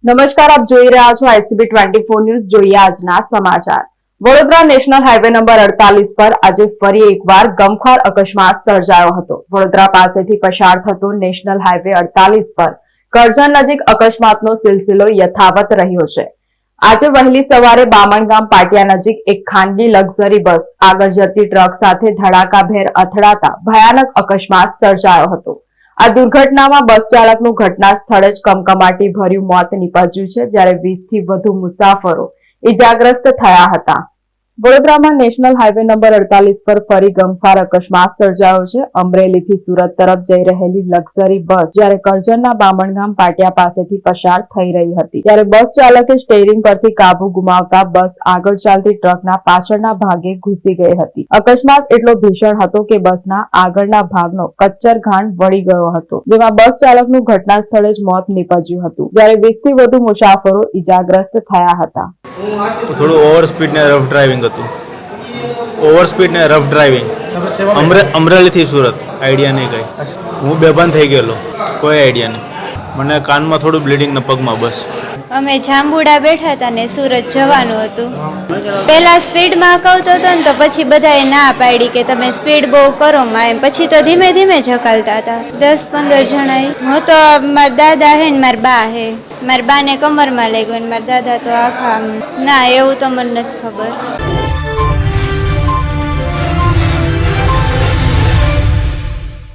નમસ્કાર, આપ જોઈ રહ્યા છો ICB 24 ન્યૂઝ. જોઈએ આજના સમાચાર. વડોદરા નેશનલ હાઈવે નંબર 48 પર આજે ફરી એકવાર ગમખ્વાર અકસ્માત સર્જાયો હતો. વડોદરા પાસેથી પસાર થતો નેશનલ હાઈવે 48 પર કરજણ નજીક અકસ્માતનો સિલસિલો યથાવત રહ્યો છે. આજે વહેલી સવારે બામણગામ પાટિયા નજીક એક ખાનગી લક્ઝરી બસ આગળ જતી ટ્રક સાથે ધડાકાભેર અથડાતા ભયાનક અકસ્માત સર્જાયો હતો. આ દુર્ઘટનામાં બસ ચાલકનું ઘટના સ્થળે જ કમકમાટી ભર્યું મોત નીપજ્યું છે, જ્યારે 20 થી વધુ મુસાફરો ઈજાગ્રસ્ત થયા હતા. વડોદરામાં નેશનલ હાઈવે નંબર 48 પર ફરી ગમખ્વાર અકસ્માત સર્જાયો છે. અમરેલીથી સુરત તરફ જઈ રહેલી લક્ઝરી બસ જ્યારે કરજણના બામણગામ પાટિયા પાસેથી પસાર થઈ રહી હતી, ત્યારે બસ ચાલકે સ્ટીયરિંગ પરથી કાબુ ગુમાવતા બસ આગળ ચાલતી ટ્રકના પાછળના ભાગે ઘૂસી ગઈ હતી. અકસ્માત એટલો ભીષણ હતો કે બસના આગળના ભાગનો કચ્ચર ઘાણ વળી ગયો હતો, જેમાં બસ ચાલકનું ઘટના સ્થળે જ મોત નીપજ્યું હતું, જ્યારે 20 થી વધુ મુસાફરો ઈજાગ્રસ્ત થયા હતા. થોડું ઓવર સ્પીડ ને રફ ડ્રાઇવિંગ હતું. ઓવર સ્પીડ ને રફ ડ્રાઇવિંગ. અમરેલીથી સુરત. આઈડિયા નહીં કઈ. હું બેભાન થઈ ગયેલો, કોઈ આઈડિયા નહીં. મને કાનમાં થોડું બ્લીડિંગ ને પગમાં બસ. અમે જાંબુડા બેઠા હતા ને સુરત જવાનું હતું. પહેલા સ્પીડમાં કહતો હતો ને તો પછી બધાએ ના પાડી કે તમે સ્પીડ બહુ કરો માં એમ. પછી તો ધીમે ધીમે જકાલતા હતા. 10-15 જણા. હું તો મારા દાદા હે ને મારા બા હે. મારા બાને કમરમાં લાગ્યું ને મારા દાદા તો આખા ના એવું તો મને નથી ખબર.